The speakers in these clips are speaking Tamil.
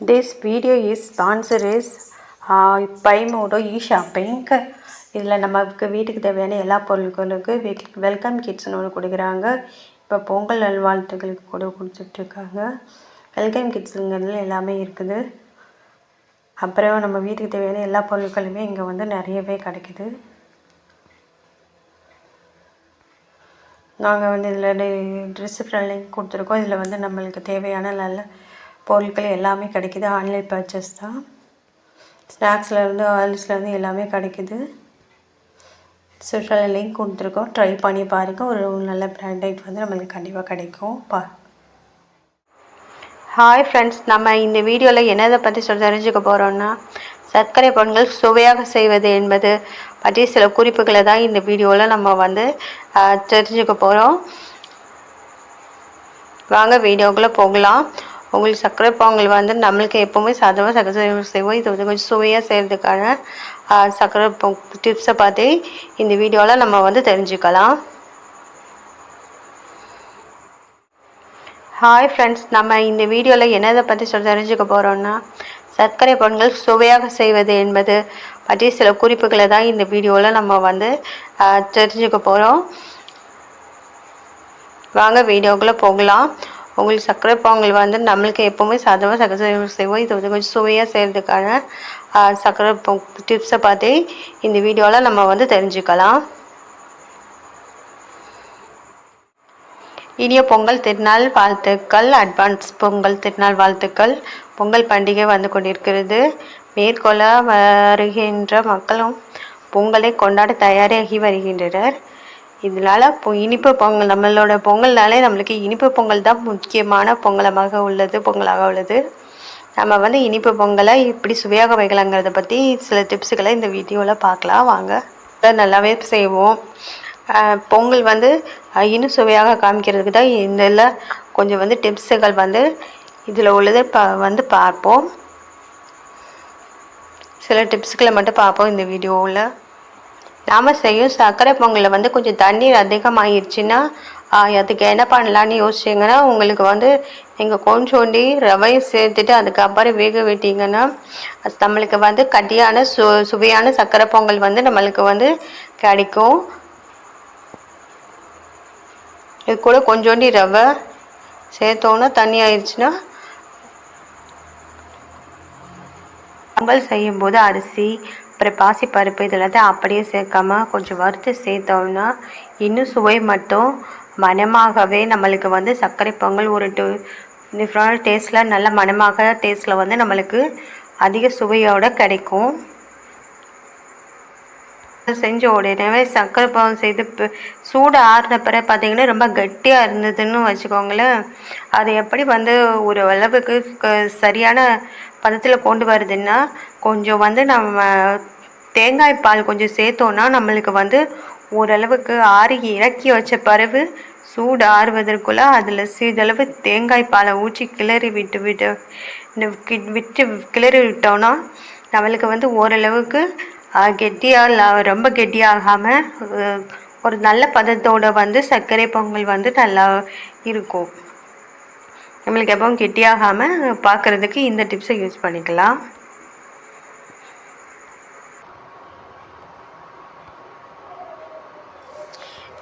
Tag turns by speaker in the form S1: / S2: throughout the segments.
S1: This video is sponsored by Modo e-shopping. இதில் நமக்கு வீட்டுக்கு தேவையான எல்லா பொருட்களுக்கு வெல்கம் கிட்ஸ்னு ஒன்று கொடுக்குறாங்க. இப்போ பொங்கல் நல்வாழ்த்துக்களுக்கு கூட கொடுத்துட்ருக்காங்க. வெல்கம் கிட்ஸுங்கிறதுல எல்லாமே இருக்குது. அப்புறம் நம்ம வீட்டுக்கு தேவையான எல்லா பொருட்களுமே இங்கே வந்து நிறையவே கிடைக்குது. நாங்கள் வந்து இதில் ட்ரெஸ்ஸு லிங்க் கொடுத்துருக்கோம். இதில் வந்து நம்மளுக்கு தேவையான நல்ல பொருட்கள் எல்லாமே கிடைக்கிது. ஆன்லைன் பர்ச்சேஸ் தான். ஸ்நாக்ஸ்லேருந்து ஆயில்ஸ்லேருந்து எல்லாமே கிடைக்கிது. சோஷியல் லிங்க் கொடுத்துருக்கோம். ட்ரை பண்ணி பாருங்க. ஒரு நல்ல ப்ராடக்ட் வந்து நம்மளுக்கு கண்டிப்பாக கிடைக்கும். ஹாய் ஃப்ரெண்ட்ஸ், நம்ம இந்த வீடியோவில் என்னதை பற்றி தெரிஞ்சுக்க போகிறோன்னா, சர்க்கரை பொங்கல் சுவையாக செய்வது என்பது பற்றி சில குறிப்புகளை தான் இந்த வீடியோவில் நம்ம வந்து தெரிஞ்சுக்க போகிறோம். வாங்க வீடியோக்குள்ளே போகலாம். உங்களுக்கு சர்க்கரை பொங்கல் வந்து நம்மளுக்கு எப்போவுமே சாதமாக சர்க்கரை செய்வோம். இது வந்து கொஞ்சம் சுவையாக செய்கிறதுக்கான சர்க்கரை டிப்ஸை பார்த்து இந்த வீடியோவில் நம்ம வந்து தெரிஞ்சுக்கலாம். ஹாய் ஃப்ரெண்ட்ஸ், நம்ம இந்த வீடியோவில் என்னதை பற்றி தெரிஞ்சுக்க போகிறோன்னா, சர்க்கரை பொங்கல் சுவையாக செய்வது என்பது பற்றி சில குறிப்புகளை தான் இந்த வீடியோவில் நம்ம வந்து தெரிஞ்சுக்க போகிறோம். வாங்க வீடியோக்குள்ளே போகலாம். உங்களுக்கு சர்க்கரை பொங்கல் வந்து நம்மளுக்கு எப்போவுமே சாதமாக சர்க்கரை செய்வோம். இது வந்து கொஞ்சம் சுவையாக செய்கிறதுக்கான சர்க்கரை டிப்ஸை பார்த்து இந்த வீடியோவில் நம்ம வந்து தெரிஞ்சுக்கலாம். இனிய பொங்கல் திருநாள் வாழ்த்துக்கள். அட்வான்ஸ் பொங்கல் திருநாள் வாழ்த்துக்கள். பொங்கல் பண்டிகை வந்து கொண்டிருக்கிறது. மேற்கொள்ள வருகின்ற மக்களும் பொங்கலை கொண்டாட தயாராகி வருகின்றனர். இதனால் இனிப்பு பொங்கல், நம்மளோட பொங்கல்னாலே நம்மளுக்கு இனிப்பு பொங்கல் தான் முக்கியமான பொங்கலாக உள்ளது. நம்ம வந்து இனிப்பு பொங்கலை இப்படி சுவையாக வைக்கலாங்கிறத பற்றி சில டிப்ஸுகளை இந்த வீடியோவில் பார்க்கலாம். வாங்க. நல்லாவே செய்வோம். பொங்கல் வந்து இன்னும் சுவையாக காமிக்கிறதுக்கு தான் இதில் கொஞ்சம் வந்து டிப்ஸுகள் வந்து இதில் உள்ளதை வந்து பார்ப்போம். சில டிப்ஸுகளை மட்டும் பார்ப்போம் இந்த வீடியோவில். நாம் செய்யும் சர்க்கரை பொங்கலில் வந்து கொஞ்சம் தண்ணீர் அதிகமாகிடுச்சுன்னா அதுக்கு என்ன பண்ணலான்னு யோசிச்சிங்கன்னா, உங்களுக்கு வந்து நீங்கள் கொஞ்சோண்டி ரவையும் சேர்த்துட்டு அதுக்கப்புறம் வேக விட்டிங்கன்னா நம்மளுக்கு வந்து கட்டியான சுவையான சர்க்கரை பொங்கல் வந்து நம்மளுக்கு வந்து கிடைக்கும். இது கூட கொஞ்சோண்டி ரவை சேர்த்தோன்னா தண்ணி ஆயிடுச்சுன்னா, பொங்கல் செய்யும்போது அரிசி அப்புறம் பாசிப்பருப்பு இதெல்லாத்தையும் அப்படியே சேர்க்காம கொஞ்சம் வறுத்து சேர்த்தோம்னா இன்னும் சுவை மட்டும் மணமாகவே நம்மளுக்கு வந்து சர்க்கரை பொங்கல் ஒரு டிஃப்ரெண்ட் டேஸ்ட்டில் நல்ல மணமாக டேஸ்ட்டில் வந்து நம்மளுக்கு அதிக சுவையோடு கிடைக்கும். செஞ்ச உடனே சர்க்கரை பொங்கல் செய்து சூடு ஆறுன பிறகு பார்த்திங்கன்னா ரொம்ப கட்டியாக இருந்ததுன்னு வச்சுக்கோங்களேன். அது எப்படி வந்து ஒரு அளவுக்கு சரியான பதத்தில் கொண்டு வருதுன்னா, கொஞ்சம் வந்து நம்ம தேங்காய் பால் கொஞ்சம் சேர்த்தோன்னா நம்மளுக்கு வந்து ஓரளவுக்கு ஆறி இறக்கி வச்ச பிறகு சூடு ஆறுவதற்குள்ளே அதில் சிறிதளவு தேங்காய் பாலை ஊற்றி கிளறி கிளறி விட்டோன்னா நம்மளுக்கு வந்து ஓரளவுக்கு கெட்டியாக ரொம்ப கெட்டியாகாமல் ஒரு நல்ல பதத்தோடு வந்து சர்க்கரை பொங்கல் வந்து நல்லா இருக்கும். நம்மளுக்கு எப்பவும் கெட்டியாகாமல் பார்க்குறதுக்கு இந்த டிப்ஸை யூஸ் பண்ணிக்கலாம்.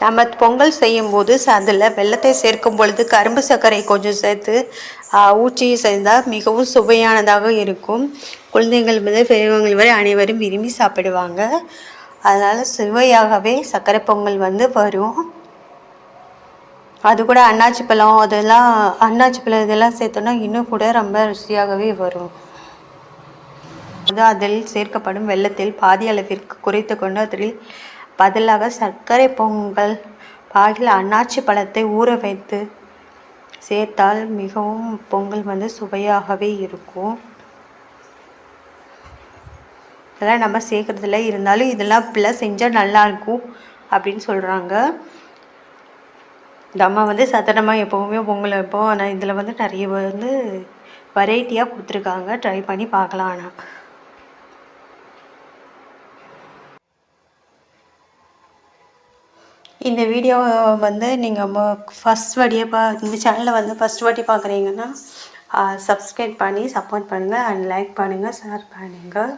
S1: நம்ம பொங்கல் செய்யும்போது அதில் வெல்லத்தை சேர்க்கும் பொழுது கரும்பு சர்க்கரை கொஞ்சம் சேர்த்து ஊற்றி செய்தால் மிகவும் சுவையானதாக இருக்கும். குழந்தைகள் முதல் பெரியவங்கள் வரை அனைவரும் விரும்பி சாப்பிடுவாங்க. அதனால் சுவையாகவே சர்க்கரை பொங்கல் வந்து வரும். அது கூட அன்னாச்சி பழம் இதெல்லாம் சேர்த்தோன்னா இன்னும் கூட ரொம்ப ருசியாகவே வரும். அதில் சேர்க்கப்படும் வெல்லத்தில் பாதி அளவிற்கு குறைத்து கொண்டு அதில் பதிலாக சர்க்கரை பொங்கல் பாகில் அன்னாச்சி பழத்தை ஊற வைத்து சேர்த்தால் மிகவும் பொங்கல் வந்து சுவையாகவே இருக்கும். இதெல்லாம் நம்ம சேர்க்குறதுல இருந்தாலும் இதெல்லாம் இப்படிலாம் செஞ்சால் நல்லாயிருக்கும் அப்படின்னு சொல்கிறாங்க. நம்ம வந்து சாதாரணமாக எப்போவுமே பொங்கல் வைப்போம். ஆனால் இதில் வந்து நிறைய வந்து வெரைட்டியாக கொடுத்துருக்காங்க. ட்ரை பண்ணி பார்க்கலாம். ஆனால் இந்த வீடியோவை வந்து நீங்கள் ஃபஸ்ட் வாட்டியாக இந்த சேனலை வந்து ஃபஸ்ட் வாட்டி பார்க்குறீங்கன்னா சப்ஸ்கிரைப் பண்ணி சப்போர்ட் பண்ணுங்கள் அண்ட் லைக் பண்ணுங்கள், ஷேர் பண்ணுங்கள்.